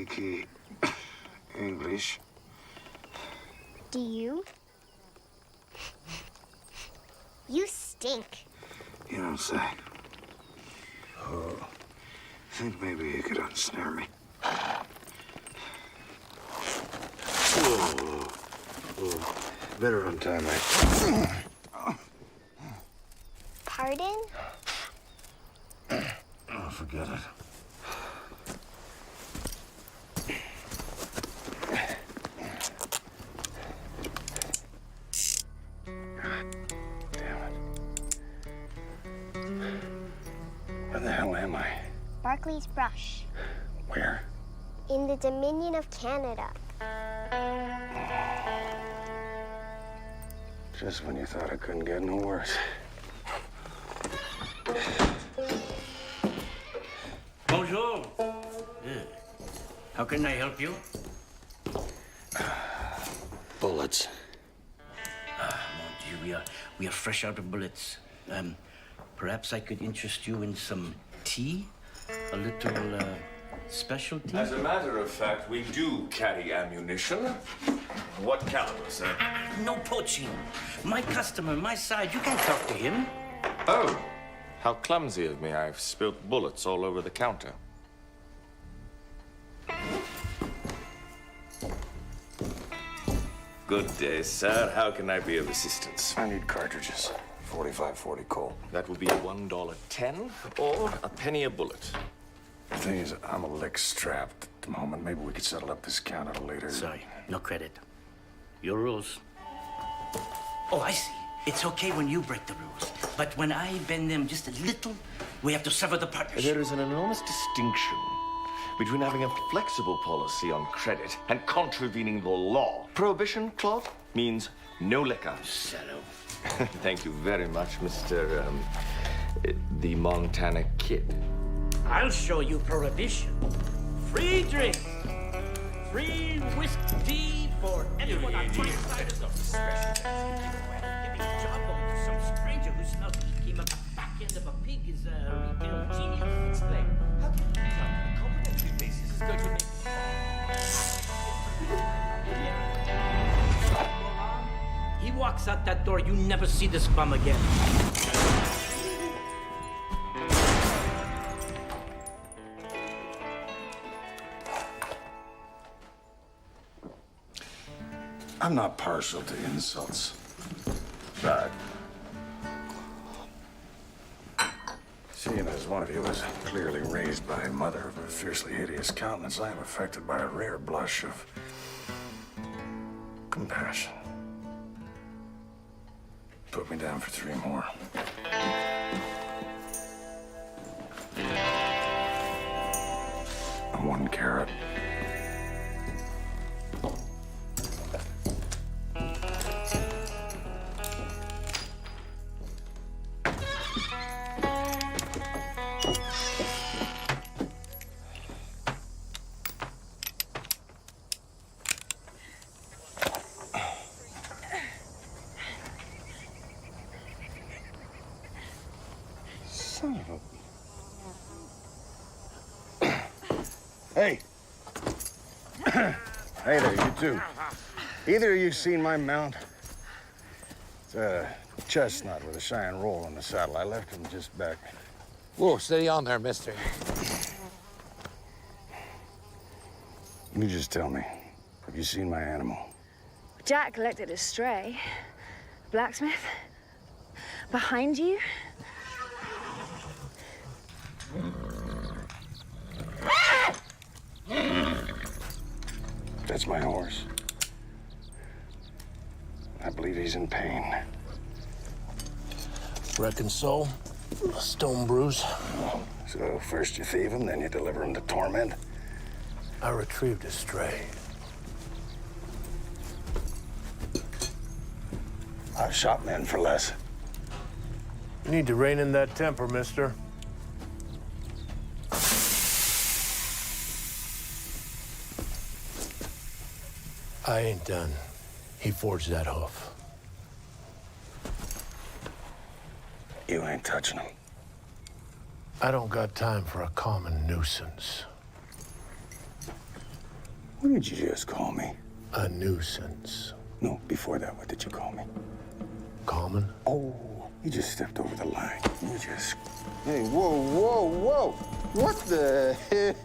speak English. Do you? You stink. You don't say. Oh, think maybe you could unsnare me. Whoa. Whoa. Better untie me. Pardon? Oh, forget it. Where the hell am I? Barclay's Brush. Where? In the Dominion of Canada. Just when you thought it couldn't get no worse. Bonjour. How can I help you? Bullets. Mon Dieu, we are fresh out of bullets. Perhaps I could interest you in some tea? A little specialty? As a matter of fact, we do carry ammunition. What caliber, sir? No poaching. My customer, my side, you can't talk to him. Oh, how clumsy of me. I've spilt bullets all over the counter. Good day, sir. How can I be of assistance? I need cartridges. 45-40 Colt. That will be $1.10 or a penny a bullet. The thing is, I'm a lick strapped at the moment. Maybe we could settle up this count at a later. Sorry, no credit. Your rules. Oh, I see. It's okay when you break the rules. But when I bend them just a little, we have to sever the partnership. There is an enormous distinction between having a flexible policy on credit and contravening the law. Prohibition clause means no liquor. Settle. Thank you very much, Mr. The Montana Kid. I'll show you prohibition. Free drink. Free whiskey for everyone on my side of the special. Giving jawbone to some stranger who smells him at the back end of a pig is a retail genius. Explain. How can you tell a complimentary basis is going to make... He walks out that door, you never see this bum again. I'm not partial to insults, but seeing as one of you was clearly raised by a mother of a fiercely hideous countenance, I am affected by a rare blush of compassion. Put me down for 3 more. And 1 carrot. Son of a... Hey. Hey there, you two. Either of you seen my mount? It's a chestnut with a shine roll on the saddle. I left him just back. Whoa, steady on there, mister. You just tell me, have you seen my animal? Jack collected a stray. Blacksmith? Behind you? That's my horse. I believe he's in pain. Reckon so. A stone bruise. So first you thieve him, then you deliver him to torment? I retrieved a stray. I've shot men for less. You need to rein in that temper, mister. I ain't done. He forged that hoof. You ain't touching him. I don't got time for a common nuisance. What did you just call me? A nuisance. No, before that, what did you call me? Common? Oh, you just stepped over the line. You just... Hey, whoa, whoa, whoa! What the heck?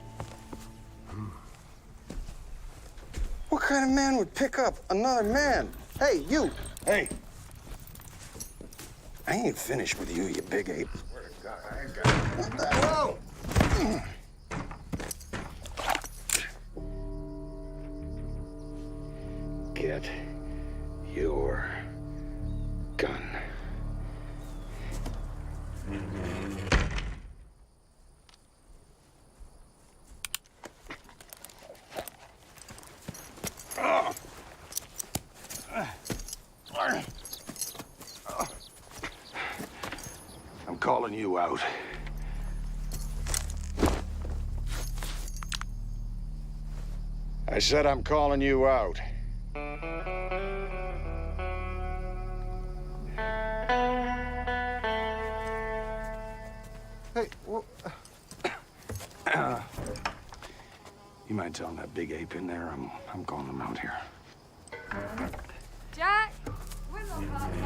What kind of man would pick up another man? Hey, you! Hey! I ain't finished with you, you big ape. Swear to God, I ain't got it. What the hell? Get your gun. I'm calling you out. I said I'm calling you out. Hey, well, you mind telling that big ape in there I'm calling him out here. Jack, where's our partner?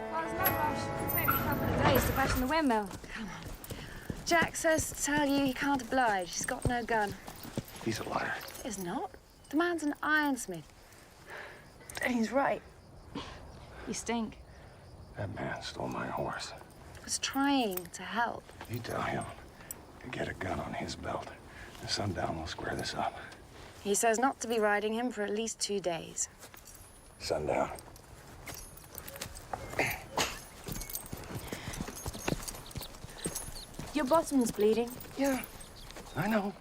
Well, there's no rush. It'll take me a couple of days to fashion the windmill. Come on. Jack says to tell you he can't oblige. He's got no gun. He's a liar. He's not. The man's an ironsmith. And he's right. You stink. That man stole my horse. I was trying to help. You tell him to get a gun on his belt. And sundown will square this up. He says not to be riding him for at least 2 days. Sundown. Your bottom's bleeding. Yeah, I know.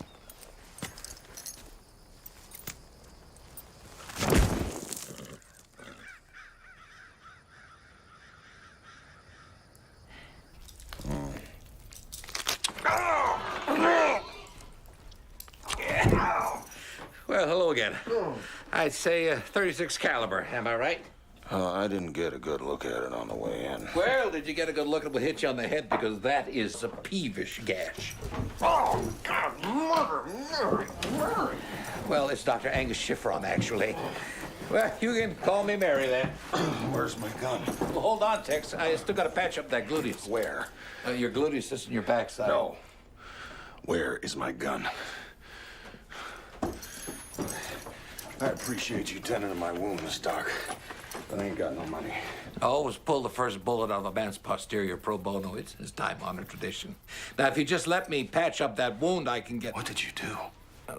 Well, hello again. I'd say 36 caliber, am I right? I didn't get a good look at it on the way in. Well, did you get a good look? It will hit you on the head because that is a peevish gash. Oh, God, murder. Well, it's Dr. Angus Schifron, actually. Well, you can call me Mary then. Where's my gun? Well, hold on, Tex. I still got to patch up that gluteus. Where? Your gluteus is in your backside. No. Where is my gun? I appreciate you tending to my wounds, Doc, but I ain't got no money. I always pull the first bullet out of a man's posterior pro bono. It's time-honored tradition. Now, if you just let me patch up that wound, I can get... What did you do?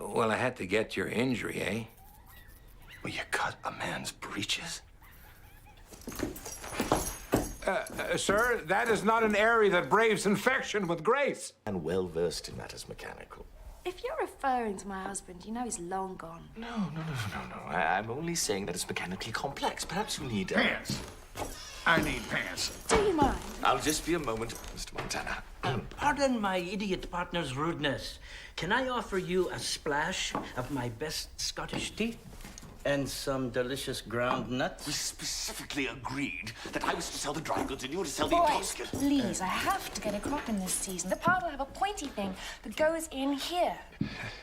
Well, I had to get your injury, eh? Well, you cut a man's breeches? Sir, that is not an area that braves infection with grace. And well versed in matters mechanical. If you're referring to my husband, you know he's long gone. No. I'm only saying that it's mechanically complex. Perhaps you need... Pants. I need pants. Do you mind? I'll just be a moment, Mr. Montana. Pardon my idiot partner's rudeness. Can I offer you a splash of my best Scottish tea? And some delicious ground nuts? We specifically agreed that I was to sell the dry goods and you were to sell the Boys, intoxicant. please, I have to get a crop in this season. The part will have a pointy thing that goes in here.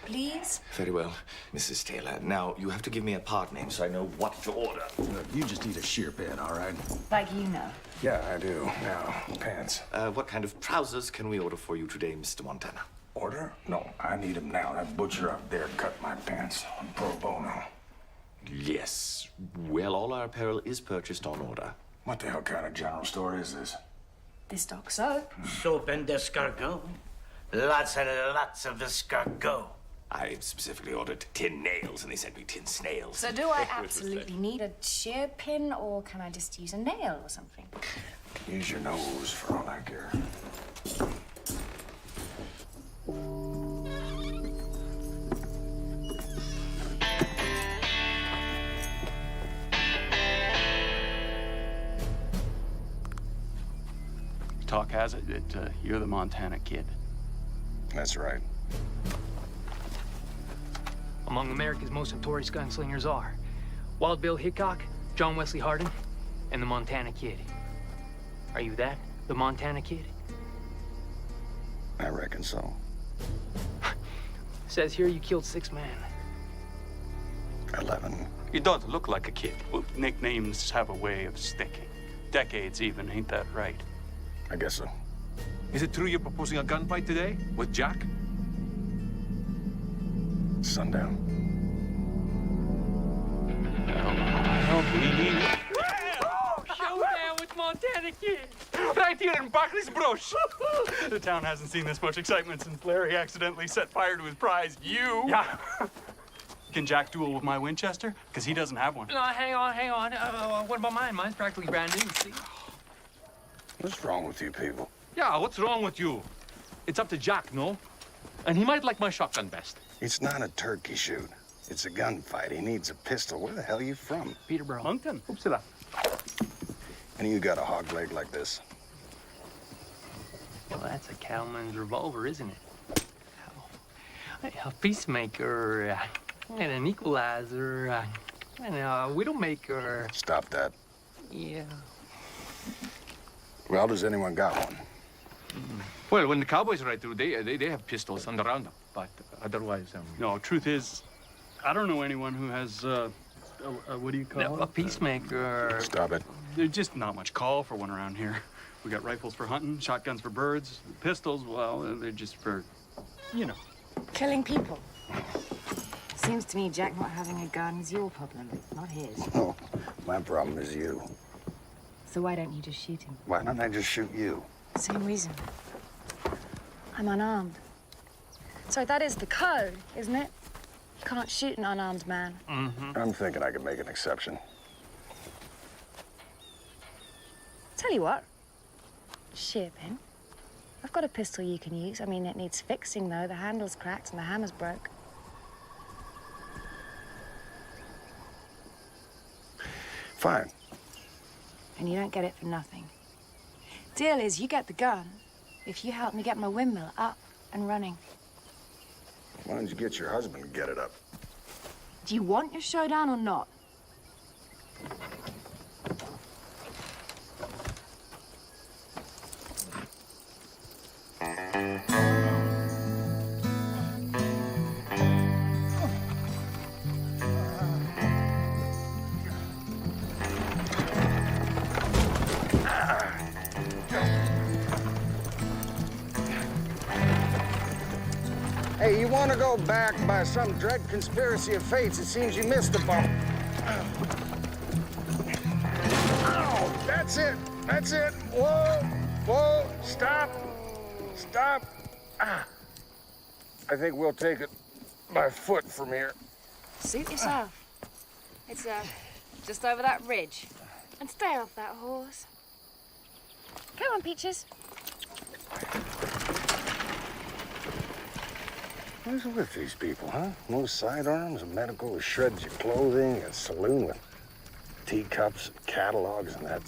Please? Very well, Mrs. Taylor. Now, you have to give me a part name so I know what to order. Look, you just need a shear pin, all right? Like you know. Yeah, I do. Now, pants. What kind of trousers can we order for you today, Mr. Montana? Order? No, I need them now. That butcher up there cut my pants on pro bono. Yes. Well, all our apparel is purchased on order. What the hell kind of general store is this? This dog soap. Soap and escargot. Lots and lots of escargot. I specifically ordered tin nails, and they sent me tin snails. So do I absolutely need a shear pin, or can I just use a nail or something? Use your nose for all I care. Talk has it that you're the Montana Kid. That's right. Among America's most notorious gunslingers are Wild Bill Hickok, John Wesley Hardin, and the Montana Kid. Are you that? The Montana kid? I reckon so. Says here you killed 6 men. 11. You don't look like a kid. Well, nicknames have a way of sticking. Decades even, ain't that right? I guess so. Is it true you're proposing a gunfight today with Jack? Sundown. I don't believe it. Showdown with Montana kid! Right here in Barclays Brush. The town hasn't seen this much excitement since Larry accidentally set fire to his prize, you. Yeah. Can Jack duel with my Winchester? Because he doesn't have one. No, hang on. What about mine? Mine's practically brand new, see? What's wrong with you people? Yeah, what's wrong with you? It's up to Jack, no? And he might like my shotgun best. It's not a turkey shoot. It's a gunfight. He needs a pistol. Where the hell are you from? Peterborough. Moncton. Oopsala. And you got a hog leg like this? Well, that's a cowman's revolver, isn't it? A peacemaker, and an equalizer, and a widowmaker. Stop that. Yeah. Well, does anyone got one? Well, when the cowboys ride through, they have pistols on the roundup, but otherwise, No, truth is, I don't know anyone who has, what do you call it? A peacemaker. Stop it. There's just not much call for one around here. We got rifles for hunting, shotguns for birds, pistols, well, they're just for, you know. Killing people. Seems to me Jack not having a gun is your problem, not his. Oh, my problem is you. So why don't you just shoot him? Why don't I just shoot you? Same reason. I'm unarmed. So that is the code, isn't it? You can't shoot an unarmed man. Mm-hmm. I'm thinking I could make an exception. Tell you what. Shear pin. I've got a pistol you can use. I mean, it needs fixing, though. The handle's cracked and the hammer's broke. Fine. And you don't get it for nothing. Deal is, you get the gun if you help me get my windmill up and running. Why don't you get your husband to get it up? Do you want your showdown or not? Hey, you want to go back by some dread conspiracy of fates, it seems you missed the bump. Oh, that's it. That's it. Whoa. Whoa. Stop. Stop. Ah. I think we'll take it by foot from here. Suit yourself. It's, just over that ridge. And stay off that horse. Come on, Peaches. What's with these people, huh? No sidearms, a medical with shreds of clothing, a saloon with teacups and catalogs, and that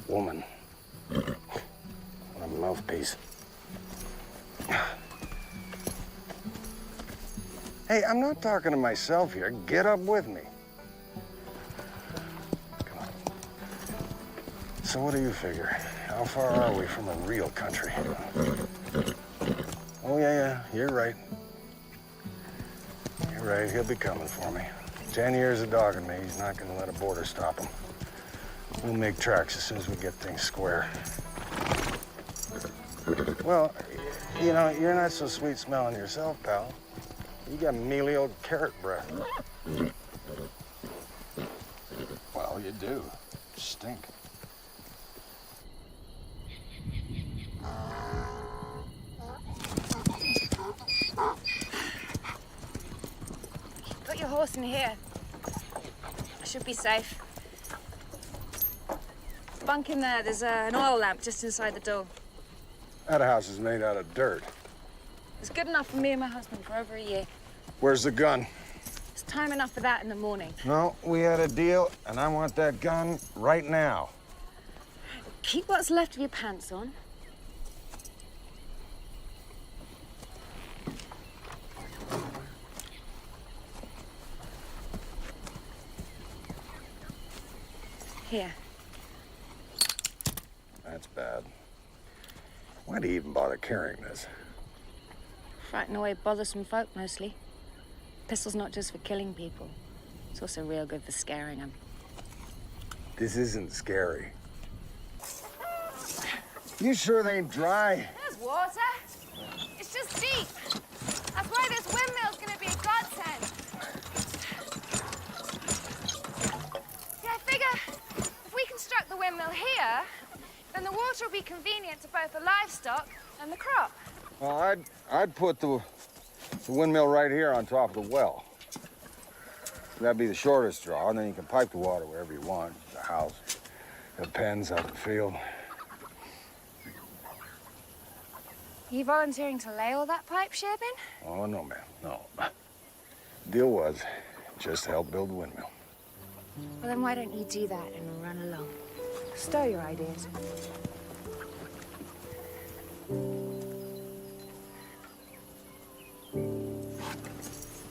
woman. What a mouthpiece. Hey, I'm not talking to myself here. Get up with me. Come on. So what do you figure? How far are we from a real country? Oh, yeah, you're right. You're right, he'll be coming for me. 10 years of dogging me, he's not gonna let a border stop him. We'll make tracks as soon as we get things square. Well, you know, you're not so sweet smelling yourself, pal. You got mealy old carrot breath. Well, you do. Stink. Put your horse in here. I should be safe. Bunk in there. There's an oil lamp just inside the door. That house is made out of dirt. It's good enough for me and my husband for over a year. Where's the gun? It's time enough for that in the morning. No, we had a deal, and I want that gun right now. Keep what's left of your pants on. Here. That's bad. Why do you even bother carrying this? Frighten away bothersome folk, mostly. Pistol's not just for killing people. It's also real good for scaring them. This isn't scary. You sure they ain't dry? There's water. It's just deep. That's why this windmill's gonna be a godsend. Yeah, I figure if we construct the windmill here, then the water will be convenient to both the livestock and the crop. Well, I'd put the windmill right here on top of the well. That'd be the shortest draw, and then you can pipe the water wherever you want. The house, the pens out in the field. You volunteering to lay all that pipe, Sherbin? Oh, no, ma'am, no. Deal was just to help build the windmill. Well, then why don't you do that and run along? Stow your ideas.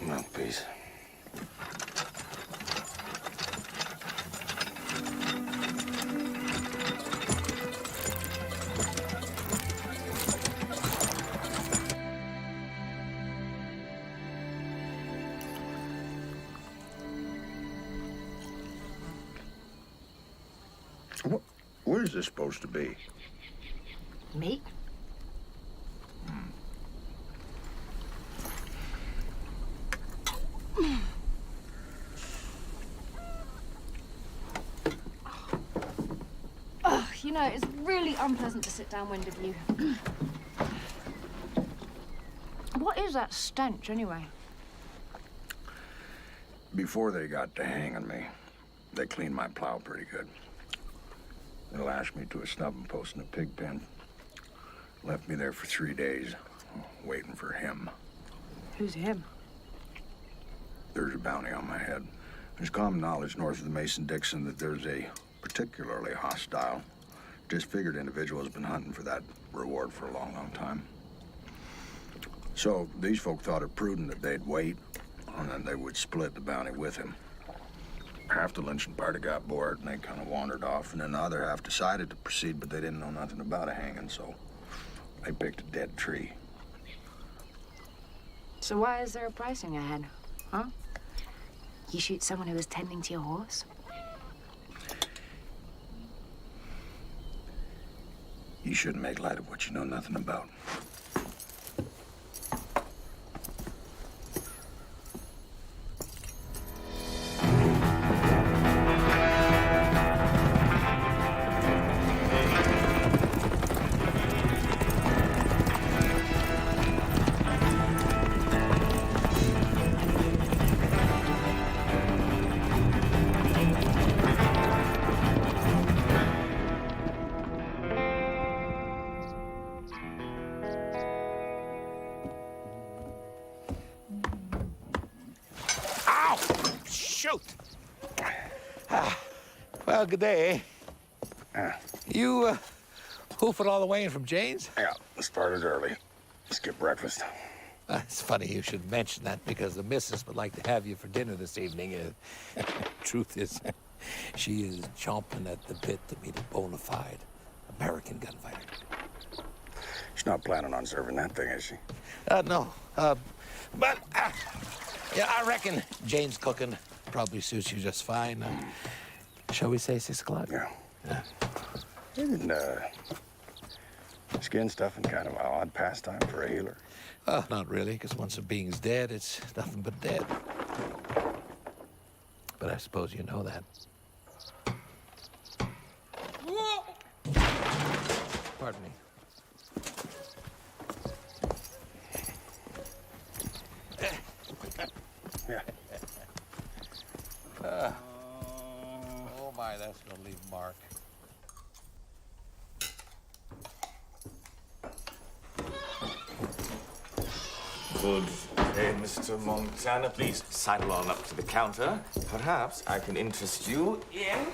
Mouthpiece. Where is this supposed to be? Me? Oh, you know, it's really unpleasant to sit downwind of you. What is that stench, anyway? Before they got to hanging me, they cleaned my plow pretty good. They lashed me to a snubbing post in a pig pen. Left me there for 3 days, waiting for him. Who's him? There's a bounty on my head. There's common knowledge north of the Mason-Dixon that there's a particularly hostile, disfigured individual who's been hunting for that reward for a long, long time. So these folk thought it prudent that they'd wait, and then they would split the bounty with him. Half the lynching party got bored, and they kind of wandered off, and then the other half decided to proceed, but they didn't know nothing about a hanging, so they picked a dead tree. So why is there a pricing ahead, huh? You shoot someone who was tending to your horse? You shouldn't make light of what you know nothing about. Well, good day. Yeah. You hoof it all the way in from Jane's? Yeah, started early. Skip breakfast. It's funny you should mention that because the missus would like to have you for dinner this evening. Truth is, she is chomping at the bit to meet a bona fide American gunfighter. She's not planning on serving that thing, is she? No. But, yeah, I reckon Jane's cooking probably suits you just fine. Shall we say 6 o'clock? Yeah. Isn't skin stuffing kind of an odd pastime for a healer? Not really, because once a being's dead, it's nothing but dead. But I suppose you know that. Pardon me. Yeah. Oh my, that's gonna leave a mark. Good day, Mr. Montana. Please sidle on up to the counter. Perhaps I can interest you in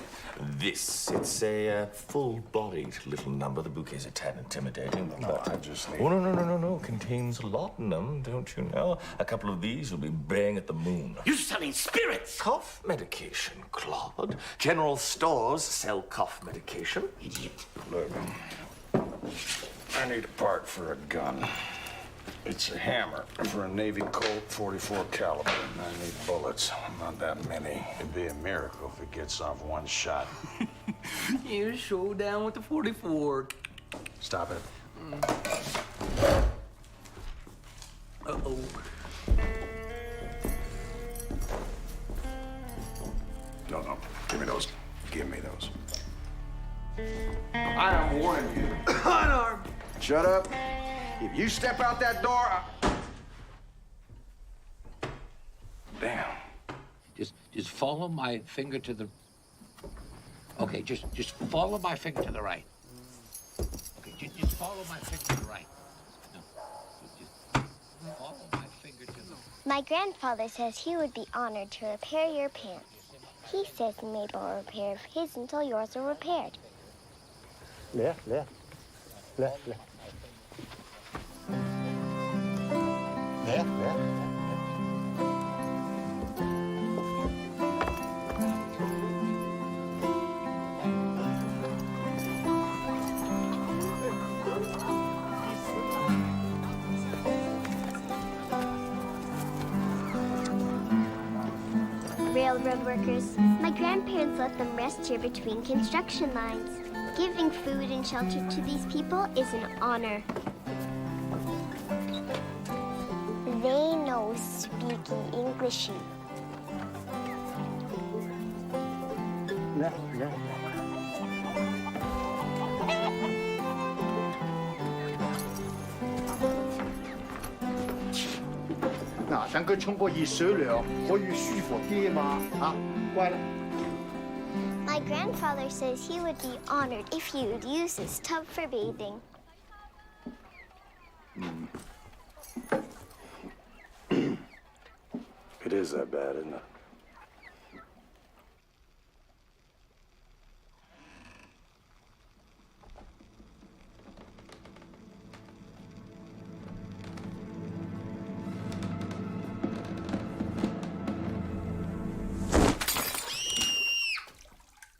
this. It's a full-bodied little number. The bouquet's a tad intimidating, but... No, I just need... Oh, no. Contains laudanum, don't you know? A couple of these will be baying at the moon. You're selling spirits! Cough medication, Claude. General stores sell cough medication. Idiot. Look, I need a part for a gun. It's a hammer for a Navy Colt 44 caliber, and I need bullets. Not that many. It'd be a miracle if it gets off one shot. You show down with the 44. Stop it. Uh-oh. No. Give me those. Give me those. I am warning you. Unarmed. Shut up. If you step out that door, Damn. Just follow my finger to the... Okay, just follow my finger to the right. Okay, just follow my finger to the right. No, just follow my finger to the... My grandfather says he would be honored to repair your pants. He says Mabel will repair his until yours are repaired. Left. Left. Railroad workers, my grandparents let them rest here between construction lines. Giving food and shelter to these people is an honor. They know speaking Englishy. Left. 嗱，等佢沖個熱水涼，可以舒服啲啊嘛嚇，乖啦。My grandfather says he would be honored if you would use this tub for bathing. it is that bad, isn't it?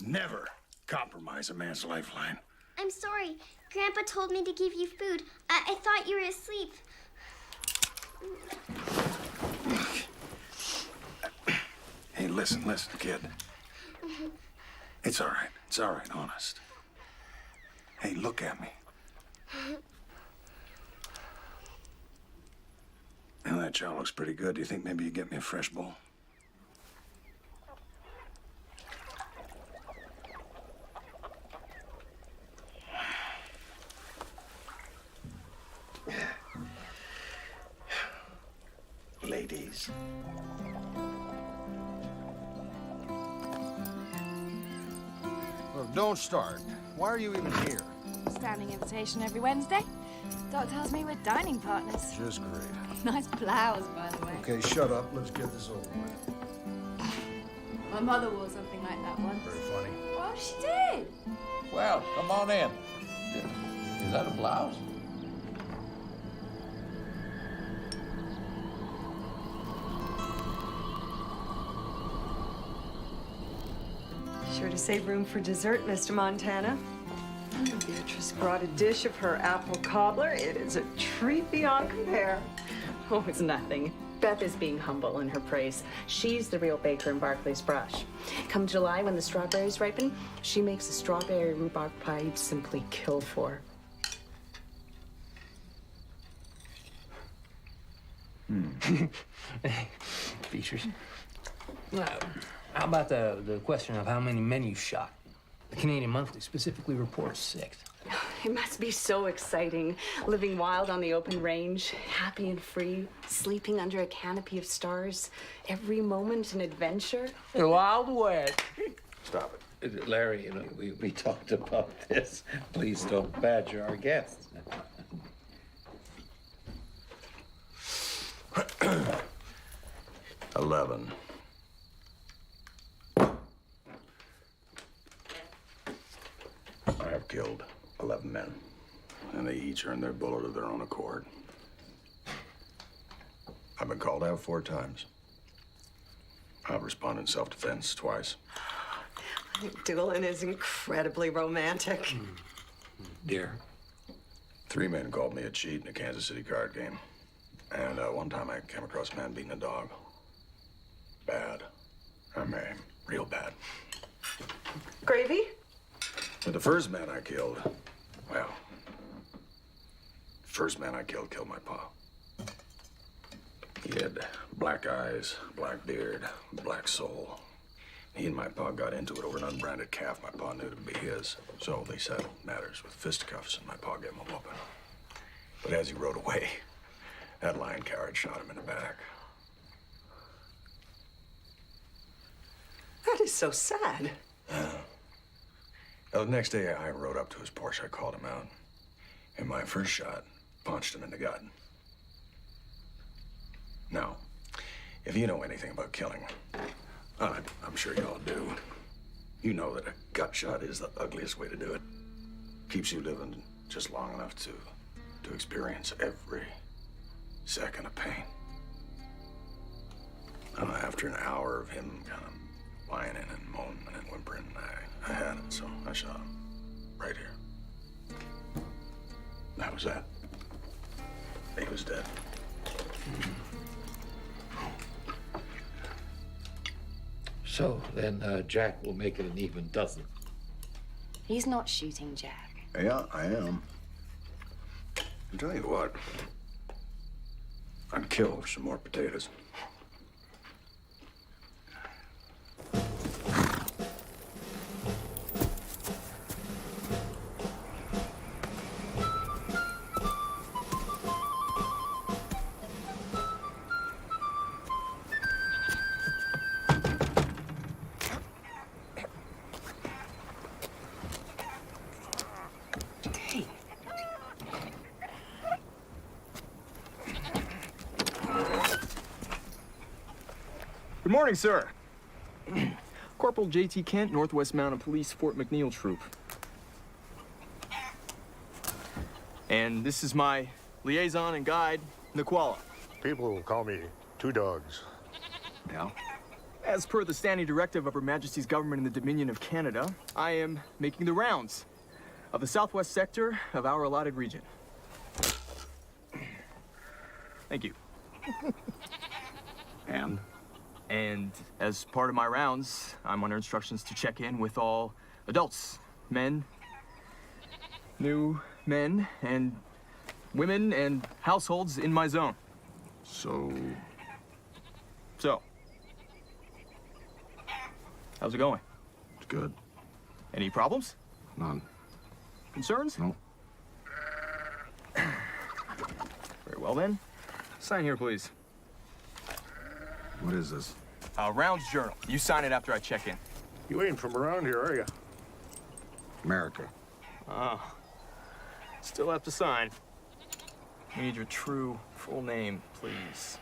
Never compromise a man's lifeline. I'm sorry. Grandpa told me to give you food. I thought you were asleep. Hey, listen, kid. It's all right, honest. Hey, look at me. Well, that chow looks pretty good. Do you think maybe you get me a fresh bowl? Ladies. Look, don't start. Why are you even here? Standing invitation every Wednesday. Doc tells me we're dining partners. Just great. Nice blouse, by the way. Okay, shut up. Let's get this over with. My mother wore something like that once. Very funny. Well, she did. Well, come on in. Is that a blouse? Sure to save room for dessert, Mr. Montana. Beatrice brought a dish of her apple cobbler. It is a treat beyond compare. Oh, it's nothing. Beth is being humble in her praise. She's the real baker in Barclay's Brush. Come July, when the strawberries ripen, she makes a strawberry rhubarb pie you'd simply kill for. Beatrice. How about the question of how many men you shot? The Canadian Monthly specifically reports 6. It must be so exciting, living wild on the open range, happy and free, sleeping under a canopy of stars, every moment an adventure. The Wild West. Stop it. Larry, we talked about this. Please don't badger our guests. 11. I have killed 11 men, and they each earned their bullet of their own accord. I've been called out 4 times. I've responded in self-defense twice. I think dueling is incredibly romantic. Dear. 3 men called me a cheat in a Kansas City card game. And one time I came across a man beating a dog. Bad. I mean, real bad. Gravy? But the first man I killed, well, first man I killed my pa. He had black eyes, black beard, black soul. He and my pa got into it over an unbranded calf my pa knew to be his. So they settled matters with fisticuffs, and my pa gave him a whooping. But as he rode away, that lion coward shot him in the back. That is so sad. Well, the next day, I rode up to his Porsche. I called him out. And my first shot punched him in the gut. Now, if you know anything about killing, I'm sure y'all do, you know that a gut shot is the ugliest way to do it. Keeps you living just long enough to experience every second of pain. After an hour of him kind of whining and moaning and whimpering, I had it, so I shot him right here. That was that. He was dead. So then Jack will make it an even dozen. He's not shooting Jack. Yeah, I am. I'll tell you what. I'd kill for some more potatoes. Good morning, sir. Corporal J.T. Kent, Northwest Mounted Police, Fort McNeil Troop. And this is my liaison and guide, Niquala. People call me Two Dogs. Yeah? As per the standing directive of Her Majesty's government in the Dominion of Canada, I am making the rounds of the southwest sector of our allotted region. Thank you. And as part of my rounds, I'm under instructions to check in with all adults, men, new men, and women, and households in my zone. So, how's it going? It's good. Any problems? None. Concerns? No. Very well then. Sign here, please. What is this? Rounds journal. You sign it after I check in. You ain't from around here, are you? America. Still have to sign. We need your true full name, please.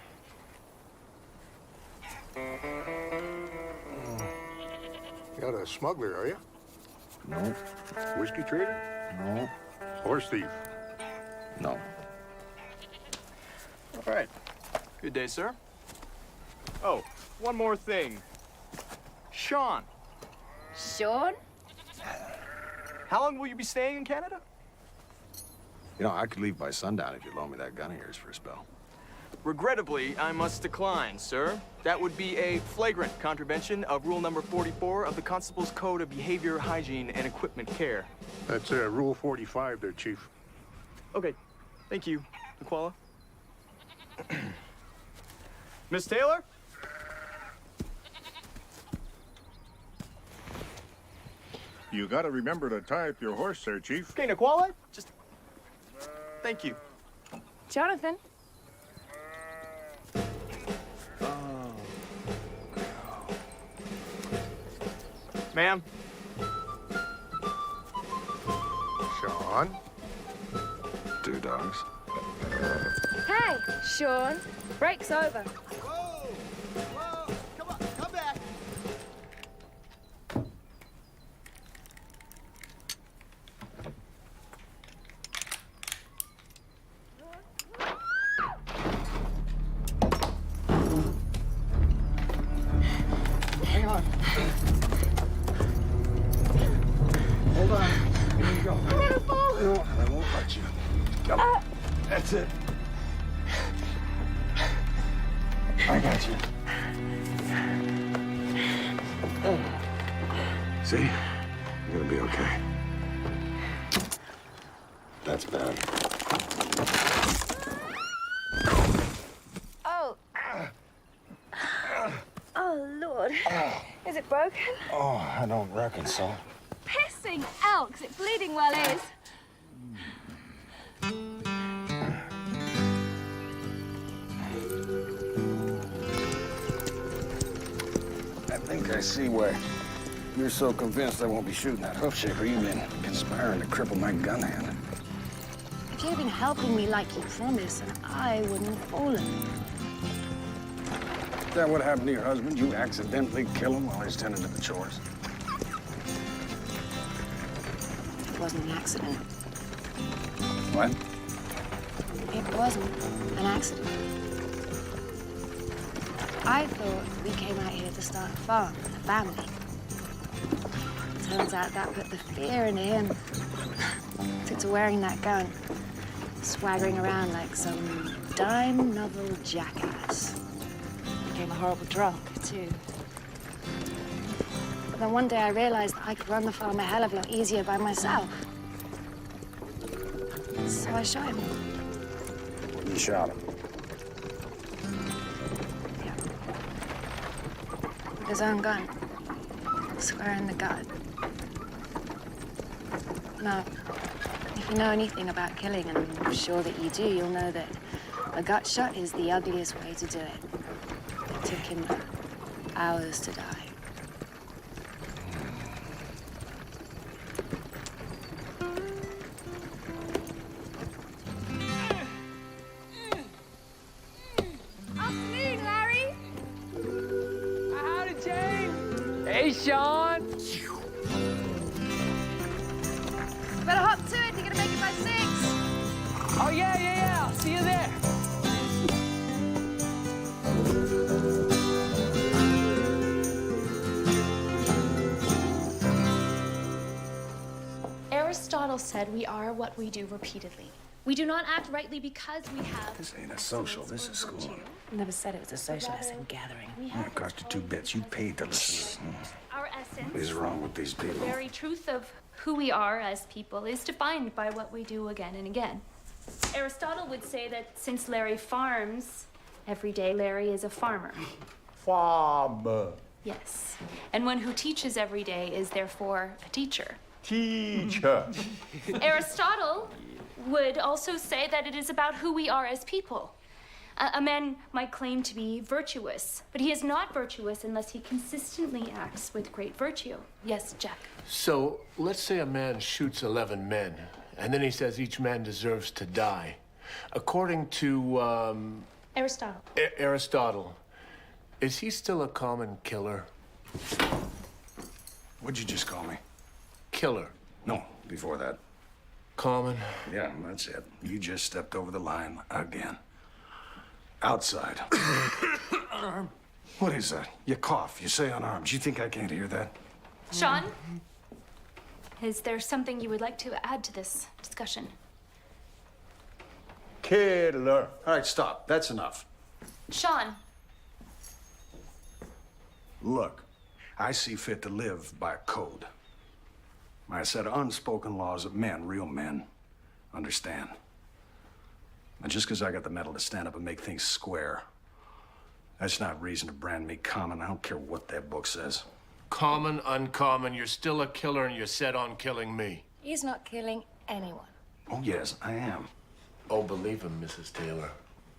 You're not a smuggler, are you? No. Whiskey trader? No. Horse thief? No. All right. Good day, sir. Oh, one more thing. Sean. Sean? How long will you be staying in Canada? You know, I could leave by sundown if you loan me that gun of yours for a spell. Regrettably, I must decline, sir. That would be a flagrant contravention of rule number 44 of the Constable's Code of Behavior, Hygiene, and Equipment Care. That's Rule 45 there, Chief. Okay. Thank you, Niquala. Miss Taylor? You gotta remember to tie up your horse there, Chief. Okay, Niquala, just... Thank you. Jonathan? Ma'am? Sean? Two Dogs. Hey, Sean. Break's over. Whoa! Hold on. Here you go. No, I won't let you. Come. That's it. I got you. See? You're gonna be okay. That's bad. Oh. Oh, Lord. Is it broken? Oh, I don't reckon so. Pissing elks. It bleeding well is. I think I see why you're so convinced I won't be shooting that hoof shaker. You've been conspiring to cripple my gun hand. If you'd been helping me like you promised, then I wouldn't have fallen. Is that what happened to your husband? You accidentally kill him while he's tending to the chores? It wasn't an accident. What? It wasn't an accident. I thought we came out here to start a farm and a family. Turns out that put the fear into him. Took to wearing that gun, swaggering around like some dime novel jackass. Became a horrible drunk, too. But then one day I realized that I could run the farm a hell of a lot easier by myself. So I shot him. You shot him? With his own gun. Square in the gut. Now, if you know anything about killing, and I'm sure that you do, you'll know that a gut shot is the ugliest way to do it. It took him hours to die. Afternoon, Larry. Howdy, Jane. Hey, Sean. Better hop to it. You're gonna make it by 6. Oh, yeah. I'll see you there. Aristotle said we are what we do repeatedly. We do not act rightly because we have... This ain't a social, this is school. Never said it was a social. I said gathering. It cost you 2 bits. You paid to listen. Our essence, What is wrong with these the people? very truth of who we are as people, is defined by what we do again and again. Aristotle would say that since Larry farms, every day Larry is a farmer. Farmer. Yes. And one who teaches every day is therefore a teacher. Teacher. Aristotle would also say that it is about who we are as people. A man might claim to be virtuous, but he is not virtuous unless he consistently acts with great virtue. Yes, Jack? So, let's say a man shoots 11 men, and then he says each man deserves to die. According to, Aristotle. Aristotle, is he still a common killer? What'd you just call me? Killer. No, before that. Common? Yeah, that's it. You just stepped over the line again. Outside. What is that? You cough, you say unarmed. You think I can't hear that? Sean? Is there something you would like to add to this discussion? Killer. All right, stop. That's enough. Sean? Look, I see fit to live by a code. By a set of unspoken laws that men, real men, understand. And just because I got the metal to stand up and make things square, that's not reason to brand me common. I don't care what that book says. Common, uncommon, you're still a killer and you're set on killing me. He's not killing anyone. Oh, yes, I am. Oh, believe him, Mrs. Taylor.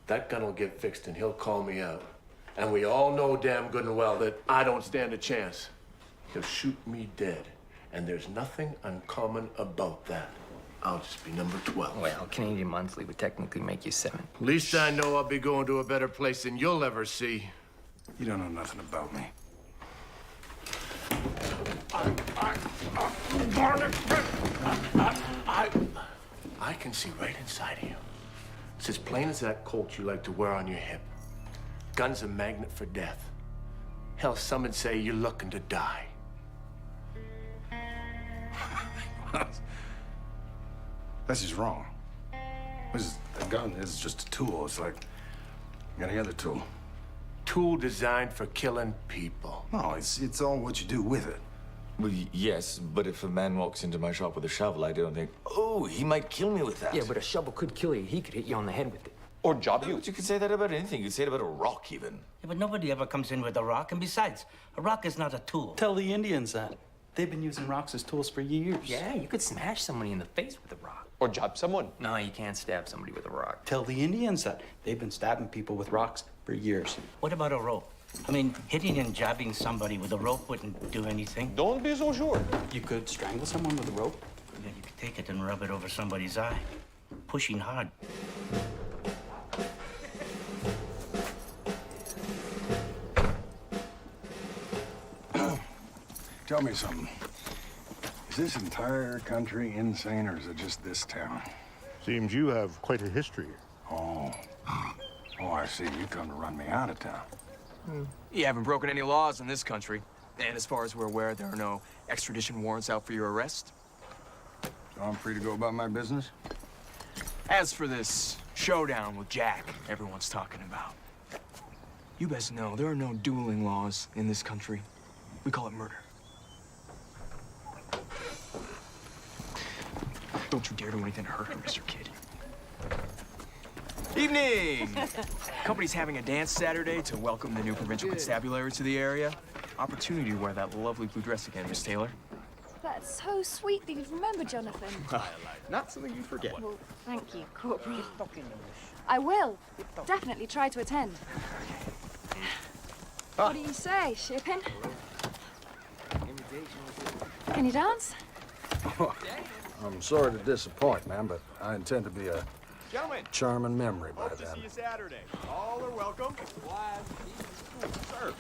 That gun will get fixed and he'll call me out. And we all know damn good and well that I don't stand a chance. He'll shoot me dead. And there's nothing uncommon about that. I'll just be number 12. Well, Canadian Monthly would technically make you 7. At least I know I'll be going to a better place than you'll ever see. You don't know nothing about me. I can see right inside of you. It's as plain as that Colt you like to wear on your hip. Gun's a magnet for death. Hell, some would say you're looking to die. That's just wrong. A gun is just a tool. It's like any other tool. Tool designed for killing people. No, it's all what you do with it. Well, yes, but if a man walks into my shop with a shovel, I don't think, oh, he might kill me with that. Yeah, but a shovel could kill you. He could hit you on the head with it. Or job you. But you could say that about anything. You could say it about a rock, even. Yeah, but nobody ever comes in with a rock. And besides, a rock is not a tool. Tell the Indians that. They've been using rocks as tools for years. Yeah, you could smash somebody in the face with a rock. Or job someone. No, you can't stab somebody with a rock. Tell the Indians that. They've been stabbing people with rocks for years. What about a rope? I mean, hitting and jabbing somebody with a rope wouldn't do anything. Don't be so sure. You could strangle someone with a rope. Yeah, you could take it and rub it over somebody's eye. Pushing hard. Tell me something. Is this entire country insane, or is it just this town? Seems you have quite a history. Oh, I see. You come to run me out of town. You haven't broken any laws in this country. And as far as we're aware, there are no extradition warrants out for your arrest. So I'm free to go about my business? As for this showdown with Jack everyone's talking about, you best know there are no dueling laws in this country. We call it murder. Don't you dare do anything to hurt her, Mr. Kidd. Evening! Company's having a dance Saturday to welcome the new provincial constabulary to the area. Opportunity to wear that lovely blue dress again, Miss Taylor. That's so sweet that you've remembered, Jonathan. Not something you forget. Well, thank you, Corporal. I will. Definitely try to attend. What do you say, Shipping? Can you dance? I'm sorry to disappoint, ma'am, but I intend to be a Gentlemen, charming memory by hope to then. see you Saturday. All are welcome. Sir.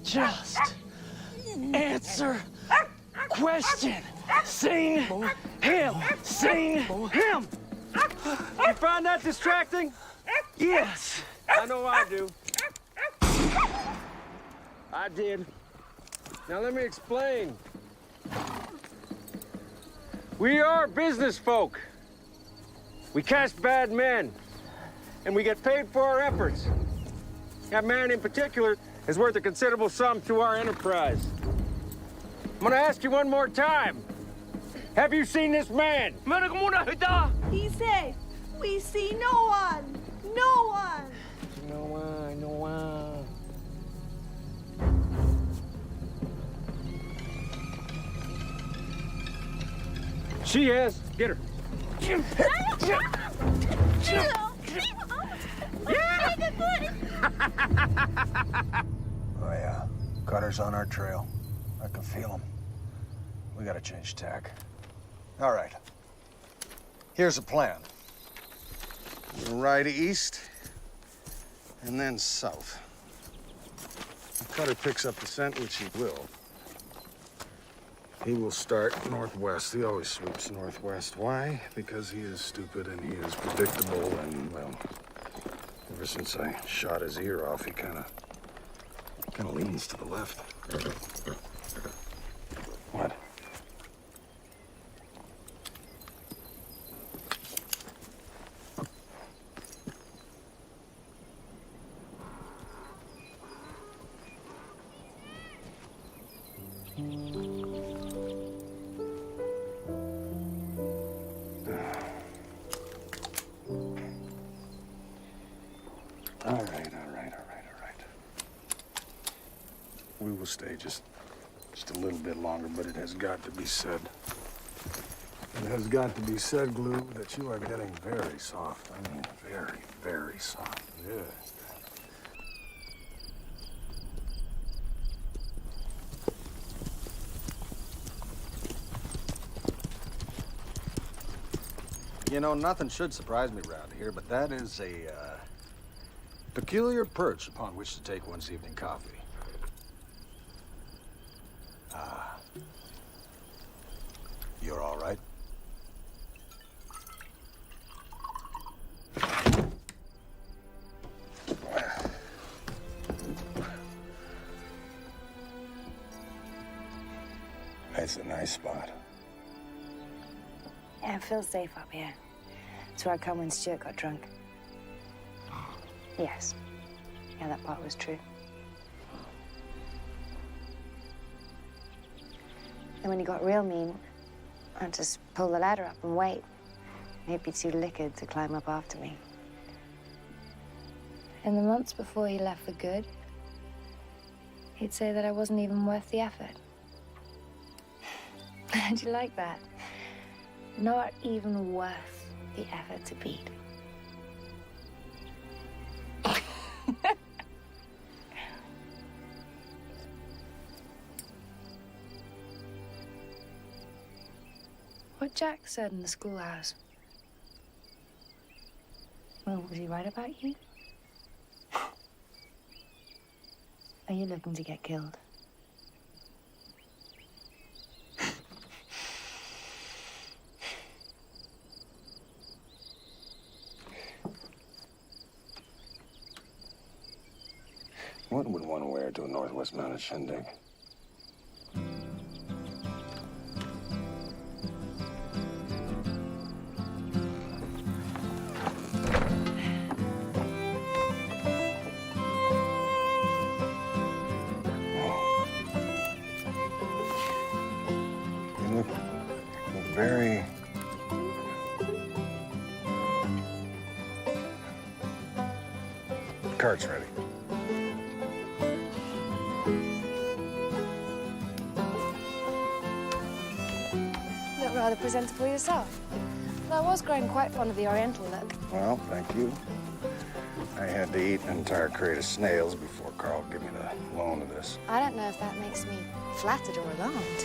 Just answer question. Sing him. Sing him. You find that distracting? Yes. I know I do. I did. Now let me explain. We are business folk. We catch bad men, and we get paid for our efforts. That man in particular is worth a considerable sum to our enterprise. I'm gonna ask you one more time. Have you seen this man? He said, we see no one. No one. No one. She has. Get her. Oh, yeah. Cutter's on our trail. I can feel him. We gotta change tack. All right. Here's the plan. We'll ride east, and then south. If Cutter picks up the scent, which he will start northwest. He always sweeps northwest. Why? Because he is stupid and he is predictable and, well, ever since I shot his ear off, he kind of leans to the left. What? All right. We will stay just a little bit longer, but it has got to be said. has got to be said, Glue, that you are getting very soft. I mean, very, very soft. Yeah. You know, nothing should surprise me around here, but that is a peculiar perch upon which to take one's evening coffee. Ah. You're all right? It's a nice spot. Yeah, I feel safe up here. That's where I come when Stuart got drunk. Yes. Yeah, that part was true. And when he got real mean, I'd just pull the ladder up and wait. He'd be too liquored to climb up after me. In the months before he left for good, he'd say that I wasn't even worth the effort. How'd you like that? Not even worth the effort to beat. What Jack said in the schoolhouse. Well, was he right about you? Are you looking to get killed? What would one wear to a Northwest Mounted shindig? You look very... Cart's ready. Rather presentable yourself. But I was growing quite fond of the Oriental look. Well, thank you. I had to eat an entire crate of snails before Carl gave me the loan of this. I don't know if that makes me flattered or alarmed.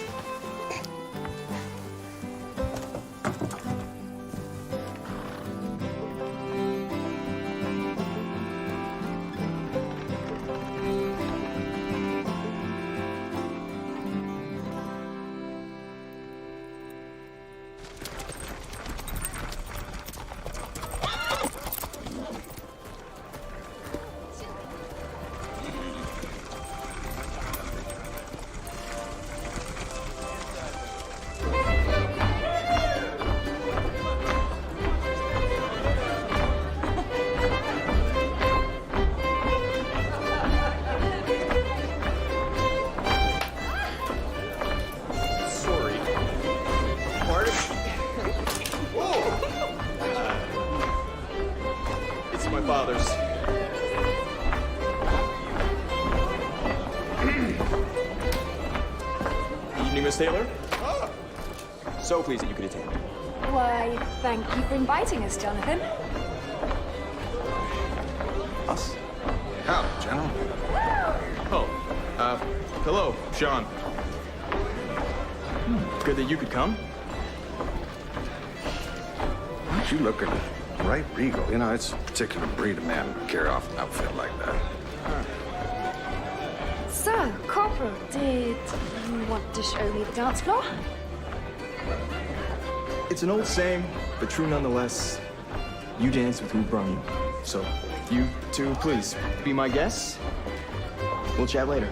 Father's. Evening, Miss Taylor. So pleased that you could attend. Why, thank you for inviting us, Jonathan. Us? Howdy, General. Oh, hello, Sean. Good that you could come. Aren't you looking right regal? You know, it's a particular breed of man who carry off an outfit like that. So, Corporal, did you want to show me the dance floor? It's an old saying, but true nonetheless. You dance with who brung you. So, you two, please, be my guests. We'll chat later.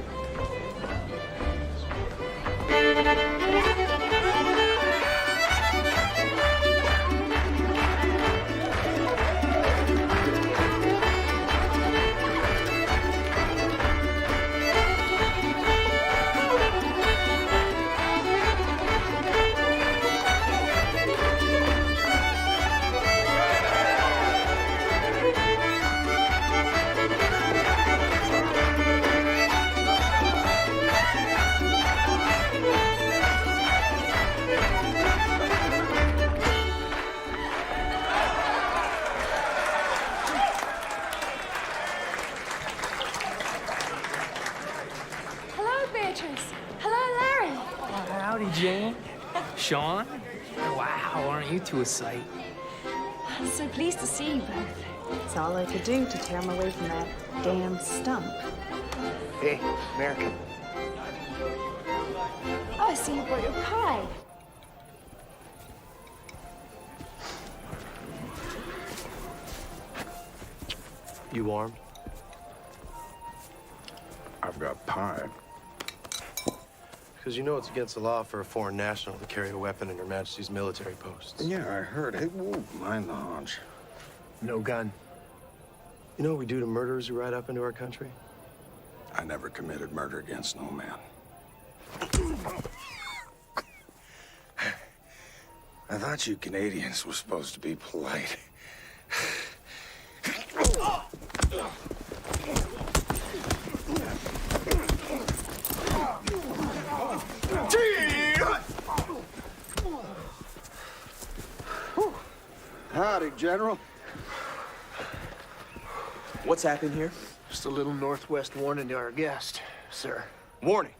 Sean? Wow, aren't you two a sight? I'm so pleased to see you both. It's all I could do to tear him away from that damn stump. Hey, American. Oh, I see you brought your pie. You armed? I've got pie. Because you know it's against the law for a foreign national to carry a weapon in Her Majesty's military posts. Yeah, I heard. Hey, whoa, mind the haunch. No gun. You know what we do to murderers who ride up into our country? I never committed murder against no man. I thought you Canadians were supposed to be polite. Howdy, General. What's happened here? Just a little Northwest warning to our guest, sir. Warning.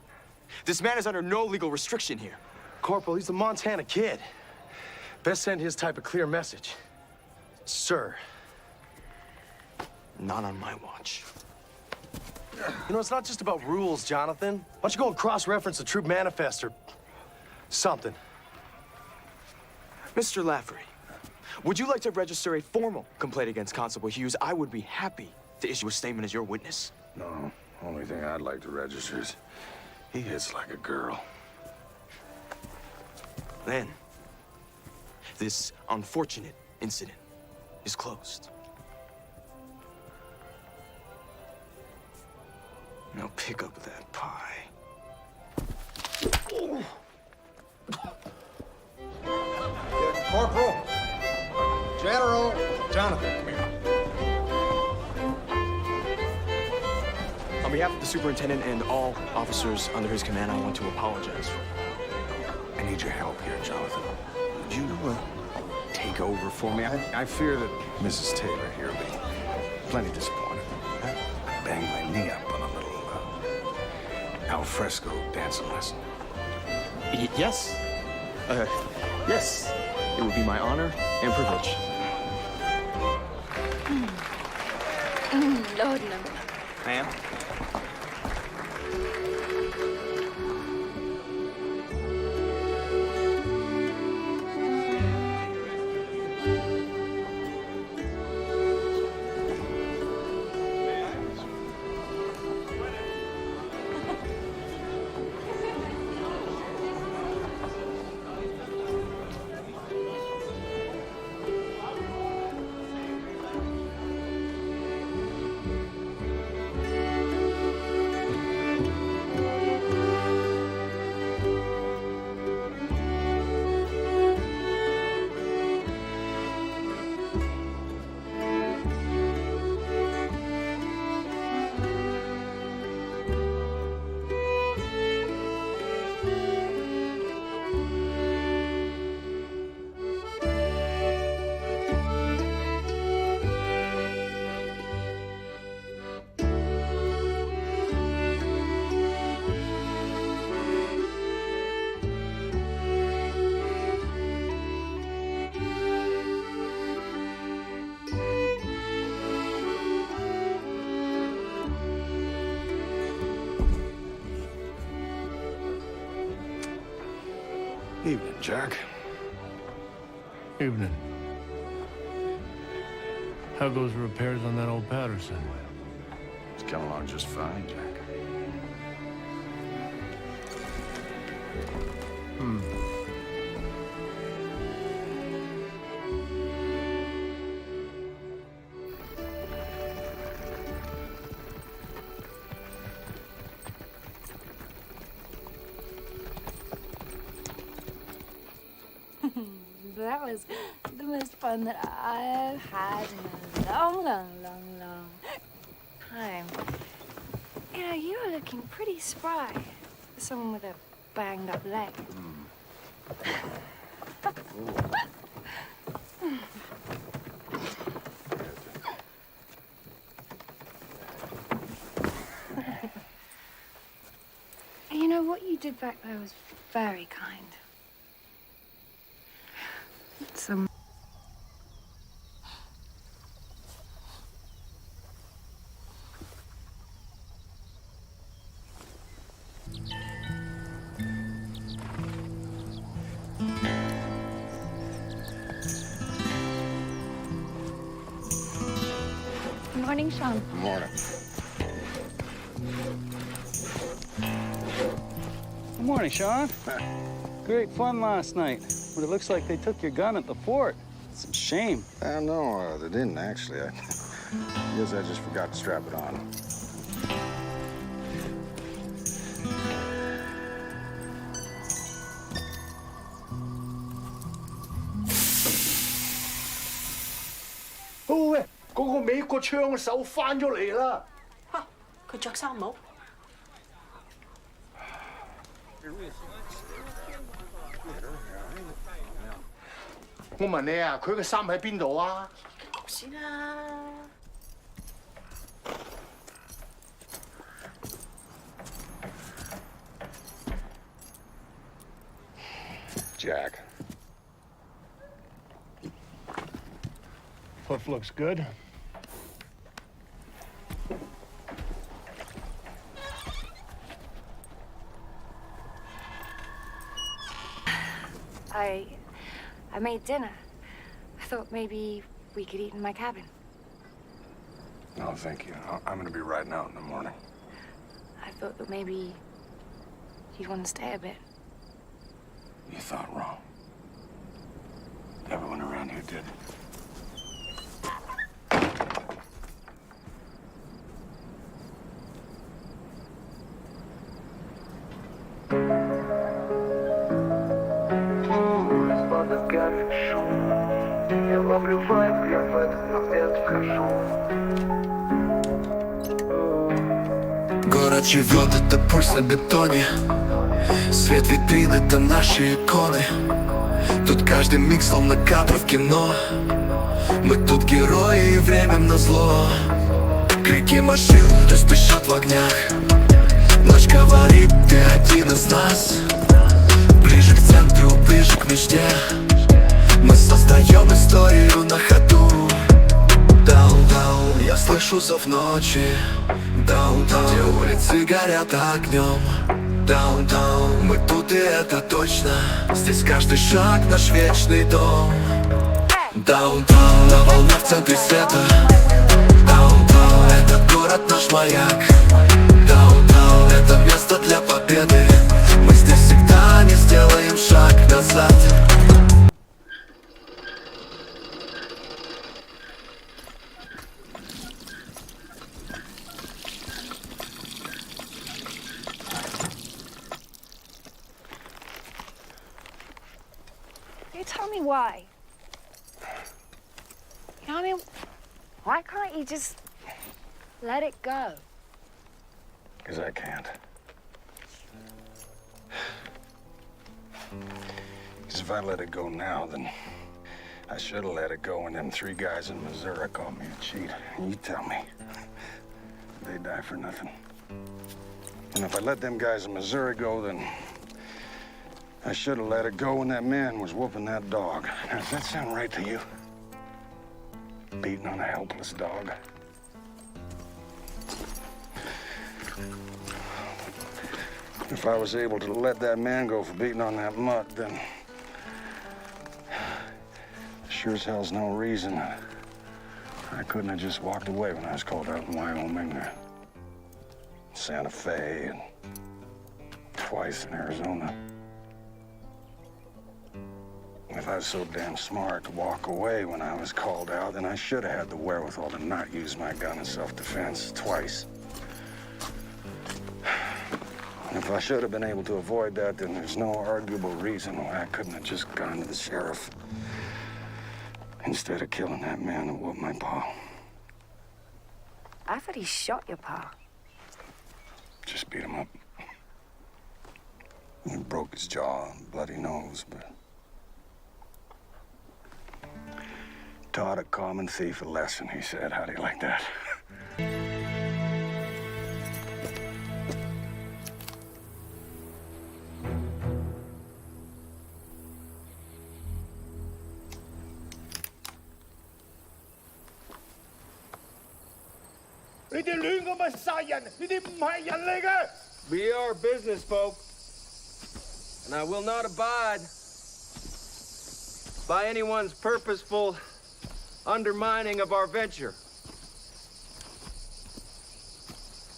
This man is under no legal restriction here. Corporal, he's the Montana kid. Best send his type of clear message. Sir. Not on my watch. You know, it's not just about rules, Jonathan. Why don't you go and cross-reference the troop manifest or something? Mr. Lafferty, would you like to register a formal complaint against Constable Hughes? I would be happy to issue a statement as your witness. No, only thing I'd like to register is he hits like a girl. Then, this unfortunate incident is closed. Now pick up that pie. Corporal. General. Jonathan, come here. On behalf of the superintendent and all officers under his command, I want to apologize. I need your help here, Jonathan. Would you take over for me? I fear that Mrs. Taylor here will be plenty disappointed. I banged my knee up on a little al fresco dancing lesson. Yes. Yes. It would be my honor and privilege. Lord, no. Ma'am? Evening, Jack. Evening. How goes repairs on that old Patterson? It's coming along just fine, Jack. That was the most fun that I've had in a long, long, long, long time. You know, you are looking pretty spry for someone with a banged up leg. You know, what you did back there was very kind. Good morning, Sean. Good morning. Good morning, Sean. Great fun last night, but it looks like they took your gun at the fort. It's a shame. No, they didn't actually. I guess I just forgot to strap it on.喂，嗰個美國槍手翻咗嚟啦！嚇，佢着衫帽。我問你啊，佢嘅衫喺邊度啊？先啦。Jack. Hoof looks good. I made dinner. I thought maybe we could eat in my cabin. No, thank you. I'm gonna be riding out in the morning. I thought that maybe you'd want to stay a bit. You thought wrong. Everyone around here did. Я ловлю вайб, я в этот момент вхожу. Город живет, это пульс на бетоне. Свет витрин, это наши иконы. Тут каждый миг словно кадр в кино. Мы тут герои и время назло. Крики машин, дождь пищат в огнях. Ночь говорит, ты один из нас. Ближе к центру, ближе к мечте. Мы создаем историю на ходу. Даун-даун, я слышу зов ночи. Даун-даун, где улицы горят огнем. Даун-даун, мы тут и это точно. Здесь каждый шаг наш вечный дом. Даун-даун, на волнах в центре света. Даун-даун, этот город наш маяк. Даун-даун, это место для победы. Мы здесь всегда не сделаем шаг назад. Tell me why. You know what I mean? Why can't you just let it go? Because I can't. Because if I let it go now, then I should have let it go when them 3 guys in Missouri called me a cheat. And you tell me, they die for nothing. And if I let them guys in Missouri go, then I should have let it go when that man was whooping that dog. Now, does that sound right to you? Beating on a helpless dog? If I was able to let that man go for beating on that mutt, then sure as hell's no reason I couldn't have just walked away when I was called out in Wyoming, or Santa Fe, and twice in Arizona. If I was so damn smart to walk away when I was called out, then I should have had the wherewithal to not use my gun in self-defense twice. And if I should have been able to avoid that, then there's no arguable reason why I couldn't have just gone to the sheriff instead of killing that man that whooped my paw. I thought he shot your pa. Just beat him up. He broke his jaw and bloody nose, but taught a common thief a lesson, he said. How do you like that? We are business folk, and I will not abide by anyone's purposeful undermining of our venture.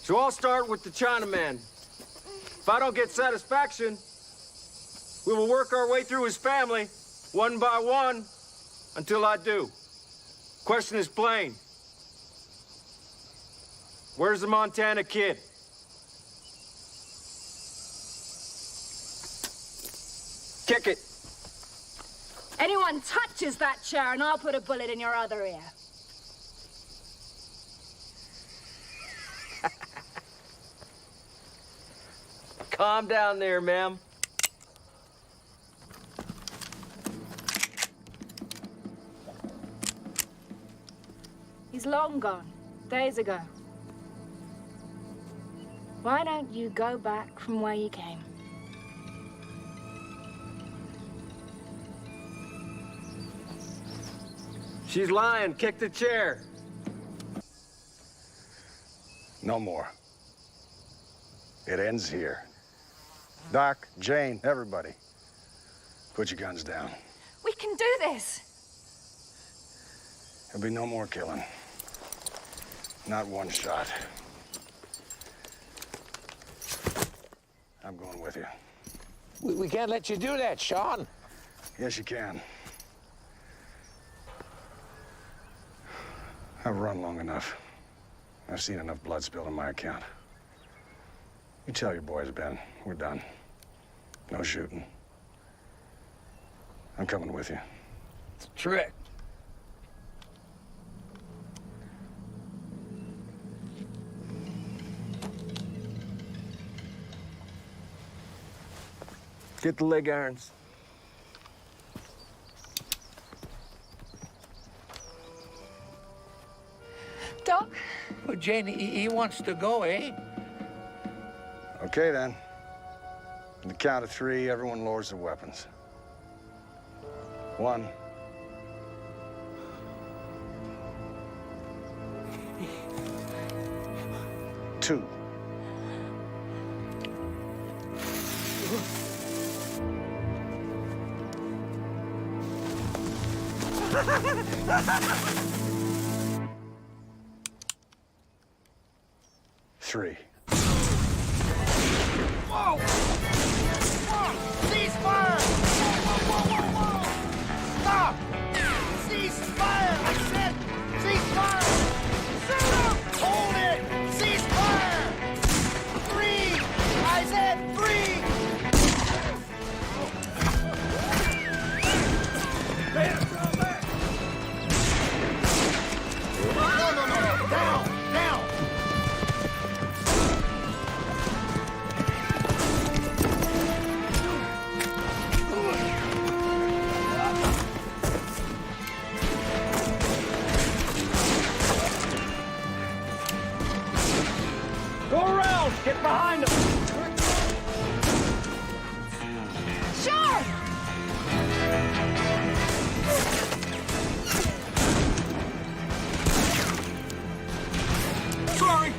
So I'll start with the Chinaman. If I don't get satisfaction, we will work our way through his family, one by one, until I do. Question is plain. Where's the Montana kid? Kick it. Anyone touches that chair and I'll put a bullet in your other ear. Calm down there, ma'am. He's long gone, days ago. Why don't you go back from where you came? She's lying. Kick the chair. No more. It ends here. Doc, Jane, everybody, put your guns down. We can do this. There'll be no more killing. Not one shot. I'm going with you. We can't let you do that, Sean. Yes, you can. I've run long enough. I've seen enough blood spilled on my account. You tell your boys, Ben, we're done. No shooting. I'm coming with you. It's a trick. Get the leg irons. Doc? Well, Jane, he wants to go, eh? Okay, then. On the count of 3, everyone lowers their weapons. 1. 2. 3. Whoa! Whoa! Cease fire! Whoa, whoa, whoa, whoa! Stop! Cease fire! I said cease fire! Shut up! Hold it! Cease fire! 3! I said 3! There! There! No! Down! Down! Go around! Get behind him! Sure! Sorry!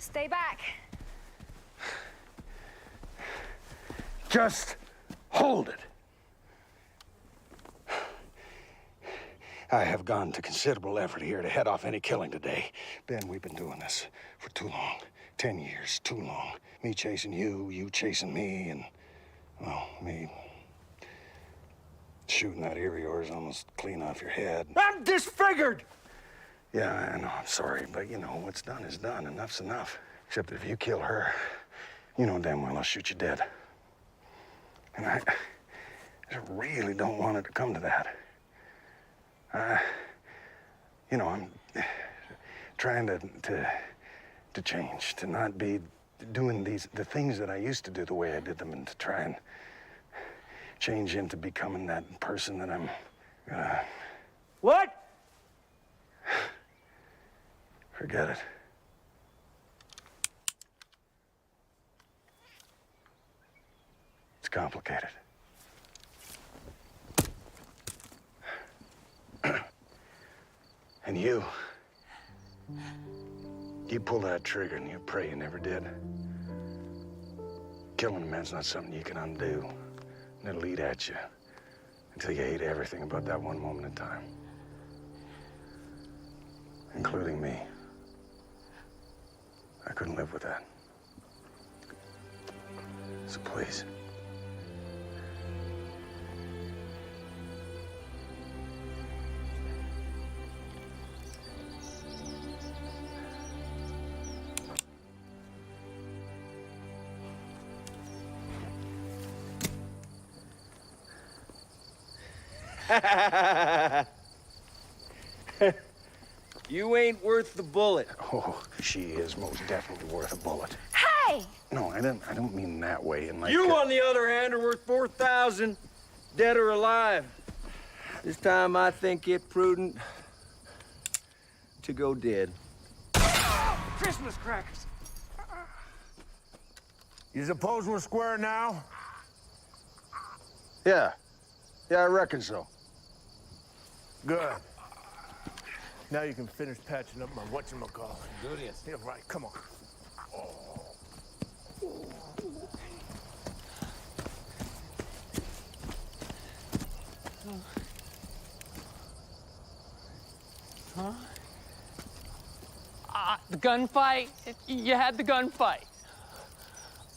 Stay back. Just hold it. I have gone to considerable effort here to head off any killing today. Ben, we've been doing this for too long. 10 years, too long. Me chasing you, you chasing me, and, well, me shooting that ear of yours almost clean off your head. I'm disfigured! Yeah, I know, I'm sorry, but you know, what's done is done. Enough's enough. Except that if you kill her, you know damn well I'll shoot you dead. And I just really don't want it to come to that. You know, I'm trying to change, to not be doing the things that I used to do the way I did them, and to try and change into becoming that person that I'm gonna... What? Forget it. It's complicated. And you pull that trigger and you pray you never did. Killing a man's not something you can undo. And it'll eat at you until you hate everything about that one moment in time. Including me. I couldn't live with that. So please. You ain't worth the bullet. Oh, she is most definitely worth a bullet. Hey! No, I don't mean that way. And like You, on the other hand, are worth 4,000, dead or alive. This time I think it prudent to go dead. Christmas crackers. You suppose we're square now? Yeah, I reckon so. Good. Now you can finish patching up my whatchamacallit. Do this. Yeah, right, come on. Huh? The gunfight? You had the gunfight.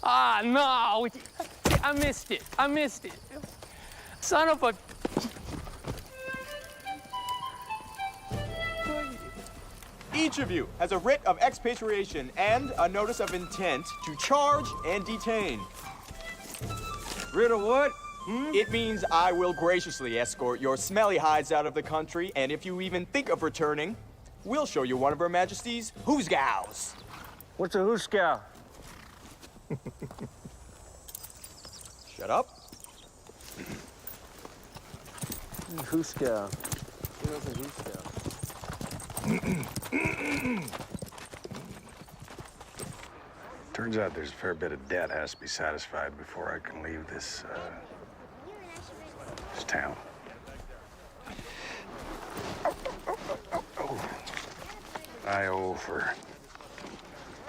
No. I missed it. Son of a... Each of you has a writ of expatriation and a notice of intent to charge and detain. Writ of what? It means I will graciously escort your smelly hides out of the country, and if you even think of returning, we'll show you one of Her Majesty's hoosgows. What's a hoosgow? Shut up. Hoosgow. What is a hoosgow? Turns out there's a fair bit of debt has to be satisfied before I can leave this town. I owe for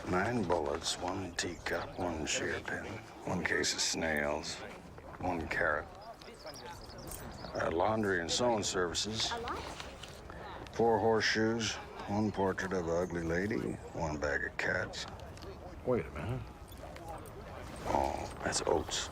9 bullets, 1 teacup, 1 shear pin, 1 case of snails, 1 carrot, laundry and sewing services, 4 horseshoes, 1 portrait of an ugly lady, 1 bag of cats. Wait a minute. Oh, that's oats.